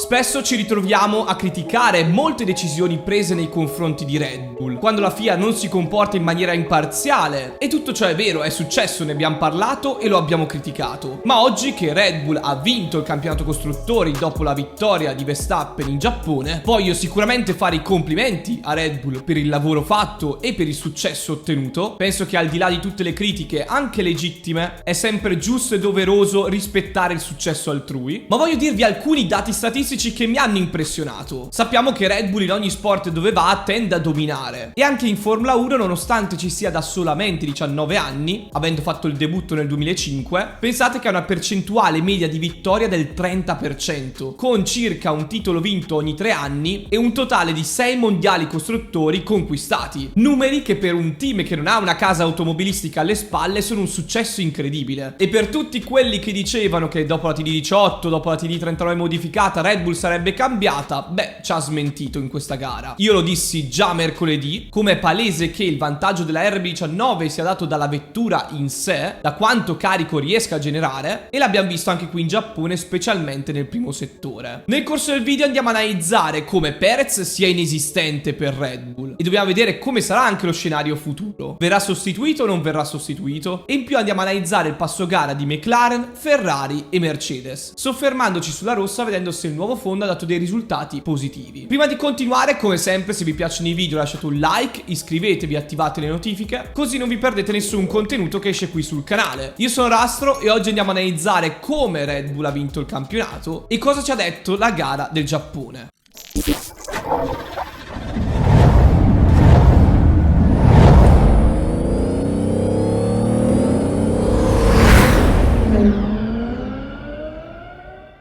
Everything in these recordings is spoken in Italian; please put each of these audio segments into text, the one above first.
Spesso ci ritroviamo a criticare molte decisioni prese nei confronti di Red Bull, quando la FIA non si comporta in maniera imparziale. E tutto ciò è vero, è successo, ne abbiamo parlato e lo abbiamo criticato. Ma oggi che Red Bull ha vinto il campionato costruttori dopo la vittoria di Verstappen in Giappone, voglio sicuramente fare i complimenti a Red Bull per il lavoro fatto e per il successo ottenuto. Penso che al di là di tutte le critiche, anche legittime, è sempre giusto e doveroso rispettare il successo altrui. Ma voglio dirvi alcuni dati statistici che mi hanno impressionato. Sappiamo che Red Bull in ogni sport dove va tende a dominare, e anche in Formula 1, nonostante ci sia da solamente 19 anni, avendo fatto il debutto nel 2005, pensate che ha una percentuale media di vittoria del 30%, con circa un titolo vinto ogni 3 anni e un totale di 6 mondiali costruttori conquistati. Numeri che per un team che non ha una casa automobilistica alle spalle sono un successo incredibile. E per tutti quelli che dicevano che dopo la TD18, dopo la TD39 modificata, Red Bull sarebbe cambiata, beh, ci ha smentito in questa gara. Io lo dissi già mercoledì, come è palese che il vantaggio della RB19 sia dato dalla vettura in sé, da quanto carico riesca a generare, e l'abbiamo visto anche qui in Giappone, specialmente nel primo settore. Nel corso del video andiamo a analizzare come Perez sia inesistente per Red Bull e dobbiamo vedere come sarà anche lo scenario futuro. Verrà sostituito o non verrà sostituito? E in più andiamo a analizzare il passo gara di McLaren, Ferrari e Mercedes, soffermandoci sulla rossa vedendo se il nuovo fondo ha dato dei risultati positivi. Prima di continuare, come sempre, se vi piacciono i video lasciate un like, iscrivetevi e attivate le notifiche, così non vi perdete nessun contenuto che esce qui sul canale. Io sono Rastro e oggi andiamo a analizzare come Red Bull ha vinto il campionato e cosa ci ha detto la gara del Giappone.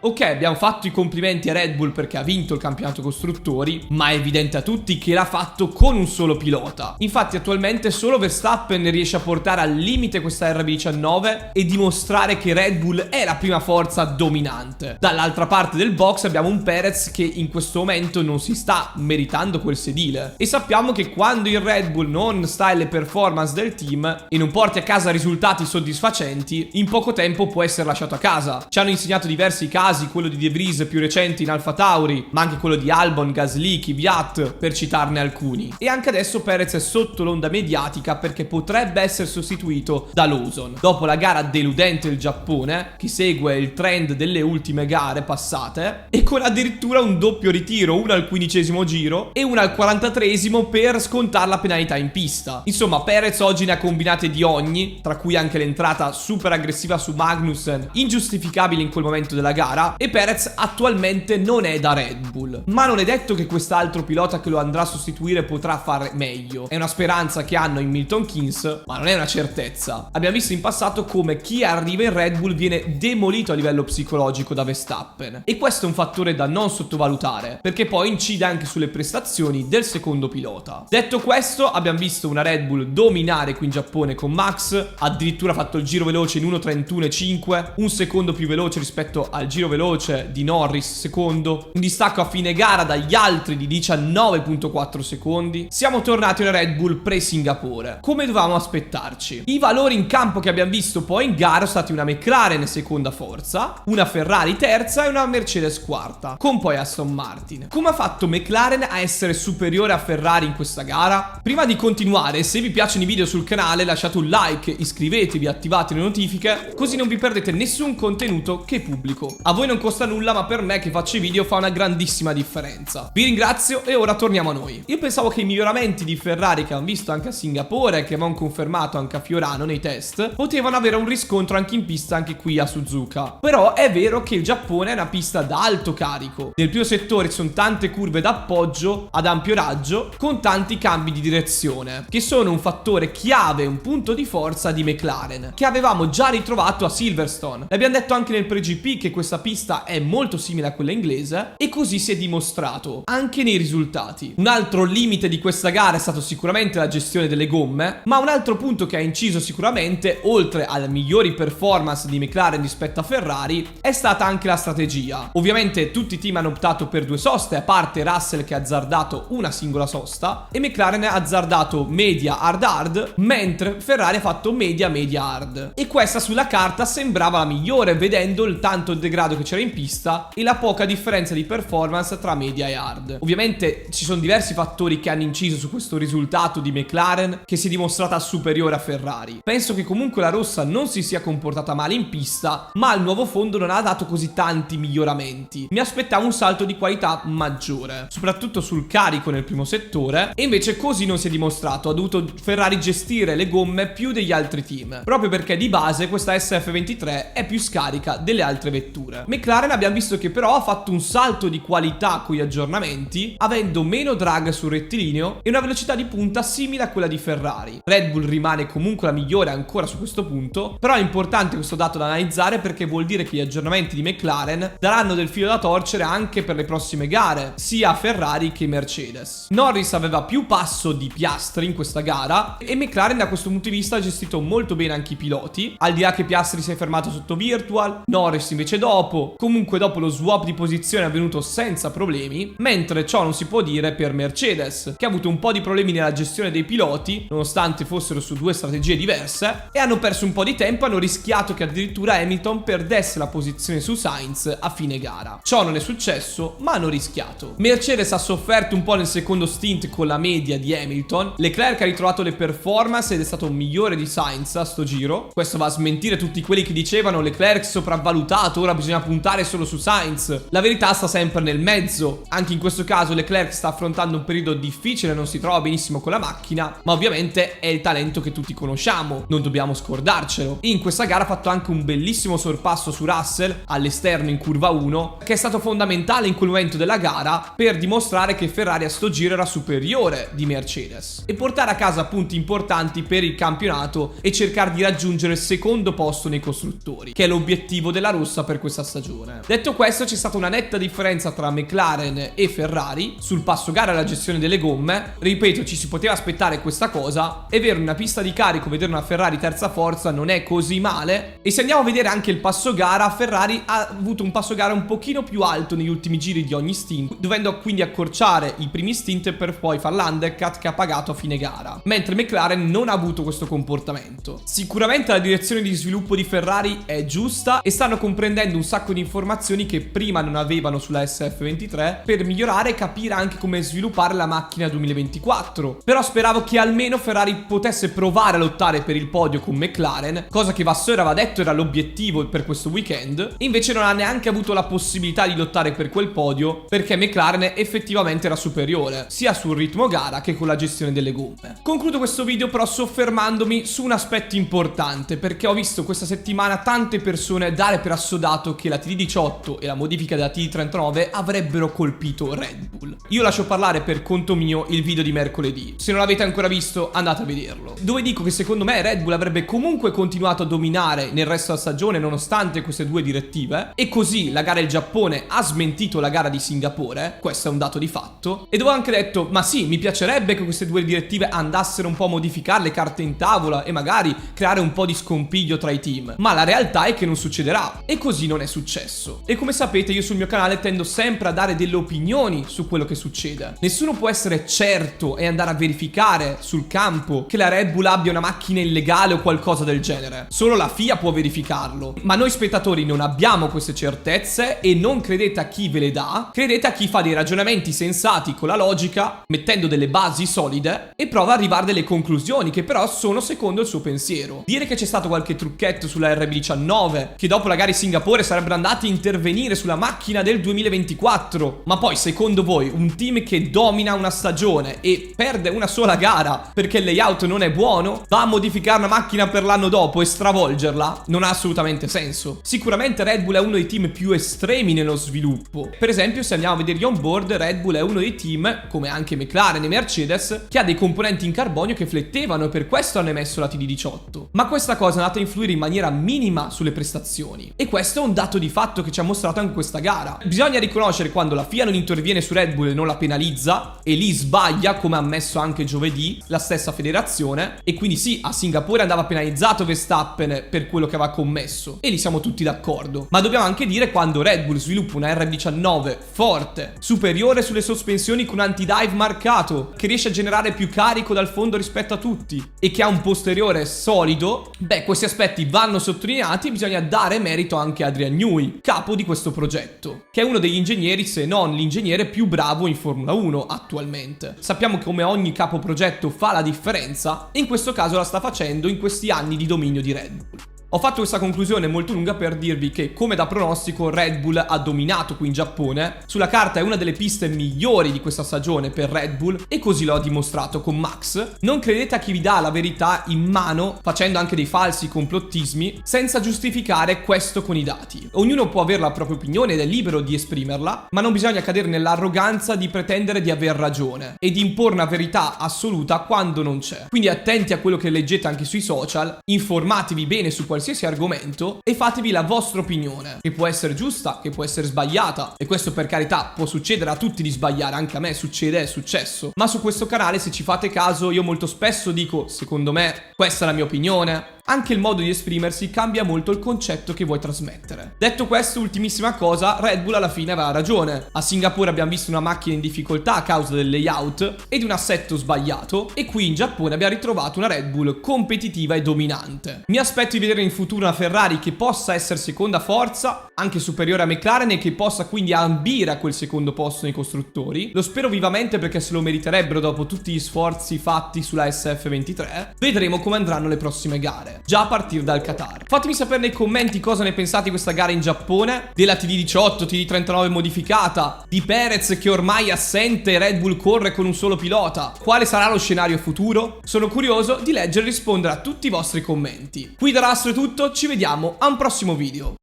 Ok, abbiamo fatto i complimenti a Red Bull perché ha vinto il campionato costruttori, ma è evidente a tutti che l'ha fatto con un solo pilota. Infatti attualmente solo Verstappen riesce a portare al limite questa RB19 e dimostrare che Red Bull è la prima forza dominante. Dall'altra parte del box abbiamo un Perez che in questo momento non si sta meritando quel sedile, e sappiamo che quando il Red Bull non sta alle performance del team e non porti a casa risultati soddisfacenti, in poco tempo può essere lasciato a casa. Ci hanno insegnato diversi casi, quello di De Vries più recente in Alfa Tauri, ma anche quello di Albon, Gasly, Kvyat, per citarne alcuni. E anche adesso Perez è sotto l'onda mediatica perché potrebbe essere sostituito da Lawson. Dopo la gara deludente del Giappone, che segue il trend delle ultime gare passate, e con addirittura un doppio ritiro, una al 15° giro e una al 43° per scontare la penalità in pista. Insomma, Perez oggi ne ha combinate di ogni, tra cui anche l'entrata super aggressiva su Magnussen, ingiustificabile in quel momento della gara. E Perez attualmente non è da Red Bull, ma non è detto che quest'altro pilota che lo andrà a sostituire potrà fare meglio. È una speranza che hanno in Milton Keynes, ma non è una certezza. Abbiamo visto in passato come chi arriva in Red Bull viene demolito a livello psicologico da Verstappen, e questo è un fattore da non sottovalutare perché poi incide anche sulle prestazioni del secondo pilota. Detto questo, abbiamo visto una Red Bull dominare qui in Giappone con Max, addirittura ha fatto il giro veloce in 1:31,5, un secondo più veloce rispetto al giro veloce di Norris secondo, un distacco a fine gara dagli altri di 19,4 secondi. Siamo tornati alla Red Bull pre-Singapore, come dovevamo aspettarci. I valori in campo che abbiamo visto poi in gara sono stati una McLaren seconda forza, una Ferrari terza e una Mercedes quarta, con poi Aston Martin. Come ha fatto McLaren a essere superiore a Ferrari in questa gara? Prima di continuare, se vi piacciono i video sul canale lasciate un like, iscrivetevi, attivate le notifiche, così non vi perdete nessun contenuto che pubblico. A voi non costa nulla, ma per me che faccio i video fa una grandissima differenza. Vi ringrazio e ora torniamo a noi. Io pensavo che i miglioramenti di Ferrari che abbiamo visto anche a Singapore e che avevamo confermato anche a Fiorano nei test potevano avere un riscontro anche in pista anche qui a Suzuka. Però è vero che il Giappone è una pista da alto carico. Nel primo settore ci sono tante curve d'appoggio ad ampio raggio con tanti cambi di direzione, che sono un fattore chiave, un punto di forza di McLaren, che avevamo già ritrovato a Silverstone. L'abbiamo detto anche nel pre-GP che questa pista è molto simile a quella inglese, e così si è dimostrato anche nei risultati. Un altro limite di questa gara è stato sicuramente la gestione delle gomme, ma un altro punto che ha inciso sicuramente, oltre alle migliori performance di McLaren rispetto a Ferrari, è stata anche la strategia. Ovviamente tutti i team hanno optato per 2 soste, a parte Russell che ha azzardato una singola sosta e McLaren ha azzardato media hard hard, mentre Ferrari ha fatto media media hard, e questa sulla carta sembrava la migliore vedendo il tanto degrado che c'era in pista e la poca differenza di performance tra media e hard. Ovviamente ci sono diversi fattori che hanno inciso su questo risultato di McLaren, che si è dimostrata superiore a Ferrari. Penso che comunque la rossa non si sia comportata male in pista, ma il nuovo fondo non ha dato così tanti miglioramenti. Mi aspettavo un salto di qualità maggiore, soprattutto sul carico nel primo settore, e invece così non si è dimostrato. Ha dovuto Ferrari gestire le gomme più degli altri team, proprio perché di base questa SF23 è più scarica delle altre vetture. McLaren abbiamo visto che però ha fatto un salto di qualità con gli aggiornamenti, avendo meno drag sul rettilineo e una velocità di punta simile a quella di Ferrari. Red Bull rimane comunque la migliore ancora su questo punto, però è importante questo dato da analizzare perché vuol dire che gli aggiornamenti di McLaren daranno del filo da torcere anche per le prossime gare, sia a Ferrari che Mercedes. Norris aveva più passo di Piastri in questa gara e McLaren da questo punto di vista ha gestito molto bene anche i piloti, al di là che Piastri si è fermato sotto virtual, Norris invece dopo. Comunque dopo lo swap di posizione è avvenuto senza problemi, mentre ciò non si può dire per Mercedes, che ha avuto un po' di problemi nella gestione dei piloti, nonostante fossero su due strategie diverse, e hanno perso un po' di tempo, hanno rischiato che addirittura Hamilton perdesse la posizione su Sainz a fine gara. Ciò non è successo, ma hanno rischiato. Mercedes ha sofferto un po' nel secondo stint con la media di Hamilton, Leclerc ha ritrovato le performance ed è stato migliore di Sainz a sto giro. Questo va a smentire tutti quelli che dicevano Leclerc sopravvalutato, ora bisogna puntare solo su Sainz. La verità sta sempre nel mezzo. Anche in questo caso Leclerc sta affrontando un periodo difficile, non si trova benissimo con la macchina, ma ovviamente è il talento che tutti conosciamo, non dobbiamo scordarcelo. In questa gara ha fatto anche un bellissimo sorpasso su Russell all'esterno in curva 1, che è stato fondamentale in quel momento della gara per dimostrare che Ferrari a sto giro era superiore di Mercedes e portare a casa punti importanti per il campionato e cercare di raggiungere il secondo posto nei costruttori, che è l'obiettivo della rossa per questa stagione. Detto questo, c'è stata una netta differenza tra McLaren e Ferrari sul passo gara e la gestione delle gomme. Ripeto, ci si poteva aspettare questa cosa. È vero, in una pista di carico vedere una Ferrari terza forza non è così male, e se andiamo a vedere anche il passo gara, Ferrari ha avuto un passo gara un pochino più alto negli ultimi giri di ogni stint, dovendo quindi accorciare i primi stint per poi fare l'undercut che ha pagato a fine gara, mentre McLaren non ha avuto questo comportamento. Sicuramente la direzione di sviluppo di Ferrari è giusta e stanno comprendendo un sacco di informazioni che prima non avevano sulla SF23 per migliorare e capire anche come sviluppare la macchina 2024. Però speravo che almeno Ferrari potesse provare a lottare per il podio con McLaren, cosa che Vasseur aveva detto era l'obiettivo per questo weekend, e invece non ha neanche avuto la possibilità di lottare per quel podio perché McLaren effettivamente era superiore sia sul ritmo gara che con la gestione delle gomme. Concludo questo video però soffermandomi su un aspetto importante, perché ho visto questa settimana tante persone dare per assodato che la TD18 e la modifica della TD39 avrebbero colpito Red Bull. Io lascio parlare per conto mio il video di mercoledì, se non l'avete ancora visto andate a vederlo, dove dico che secondo me Red Bull avrebbe comunque continuato a dominare nel resto della stagione nonostante queste due direttive, e così la gara del Giappone ha smentito la gara di Singapore, questo è un dato di fatto, e dove ho anche detto ma sì, mi piacerebbe che queste due direttive andassero un po' a modificare le carte in tavola e magari creare un po' di scompiglio tra i team, ma la realtà è che non succederà, e così non è successo. E come sapete io sul mio canale tendo sempre a dare delle opinioni su quello che succede. Nessuno può essere certo e andare a verificare sul campo che la Red Bull abbia una macchina illegale o qualcosa del genere, solo la FIA può verificarlo, ma noi spettatori non abbiamo queste certezze e non credete a chi ve le dà, credete a chi fa dei ragionamenti sensati con la logica, mettendo delle basi solide e prova ad arrivare a delle conclusioni che però sono secondo il suo pensiero. Dire che c'è stato qualche trucchetto sulla RB19, che dopo la gara di Singapore sarebbero andati a intervenire sulla macchina del 2024, ma poi secondo voi un team che domina una stagione e perde una sola gara perché il layout non è buono va a modificare una macchina per l'anno dopo e stravolgerla? Non ha assolutamente senso. Sicuramente Red Bull è uno dei team più estremi nello sviluppo. Per esempio, se andiamo a vedere gli onboard, Red Bull è uno dei team, come anche McLaren e Mercedes, che ha dei componenti in carbonio che flettevano e per questo hanno emesso la TD18. Ma questa cosa è andata a influire in maniera minima sulle prestazioni, e questo è un dato di fatto che ci ha mostrato anche questa gara. Bisogna riconoscere quando la FIA non interviene su Red Bull e non la penalizza, e lì sbaglia, come ha ammesso anche giovedì la stessa federazione, e quindi sì, a Singapore andava penalizzato Verstappen per quello che aveva commesso, e lì siamo tutti d'accordo. Ma dobbiamo anche dire quando Red Bull sviluppa una R19 forte, superiore sulle sospensioni con anti-dive marcato, che riesce a generare più carico dal fondo rispetto a tutti e che ha un posteriore solido, beh, questi aspetti vanno sottolineati e bisogna dare merito anche a Adrian Newey. Newey, capo di questo progetto, che è uno degli ingegneri, se non l'ingegnere più bravo in Formula 1 attualmente. Sappiamo che come ogni capo progetto fa la differenza e in questo caso la sta facendo in questi anni di dominio di Red Bull. Ho fatto questa conclusione molto lunga per dirvi che, come da pronostico, Red Bull ha dominato qui in Giappone. Sulla carta è una delle piste migliori di questa stagione per Red Bull e così lo ha dimostrato con Max. Non credete a chi vi dà la verità in mano, facendo anche dei falsi complottismi, senza giustificare questo con i dati. Ognuno può avere la propria opinione ed è libero di esprimerla, ma non bisogna cadere nell'arroganza di pretendere di aver ragione e di imporre una verità assoluta quando non c'è. Quindi attenti a quello che leggete anche sui social, informatevi bene su qualsiasi argomento e fatevi la vostra opinione, che può essere giusta, che può essere sbagliata, e questo per carità può succedere a tutti di sbagliare, anche a me succede, è successo, ma su questo canale, se ci fate caso, io molto spesso dico secondo me, questa è la mia opinione. Anche il modo di esprimersi cambia molto il concetto che vuoi trasmettere. Detto questo, ultimissima cosa, Red Bull alla fine aveva ragione. A Singapore abbiamo visto una macchina in difficoltà a causa del layout e di un assetto sbagliato, e qui in Giappone abbiamo ritrovato una Red Bull competitiva e dominante. Mi aspetto di vedere in futuro una Ferrari che possa essere seconda forza, anche superiore a McLaren, e che possa quindi ambire a quel secondo posto nei costruttori. Lo spero vivamente perché se lo meriterebbero dopo tutti gli sforzi fatti sulla SF23. Vedremo come andranno le prossime gare, già a partire dal Qatar. Fatemi sapere nei commenti cosa ne pensate di questa gara in Giappone, della TD18, TD39 modificata, di Perez che ormai è assente e Red Bull corre con un solo pilota. Quale sarà lo scenario futuro? Sono curioso di leggere e rispondere a tutti i vostri commenti. Qui da Rastro è tutto, ci vediamo a un prossimo video.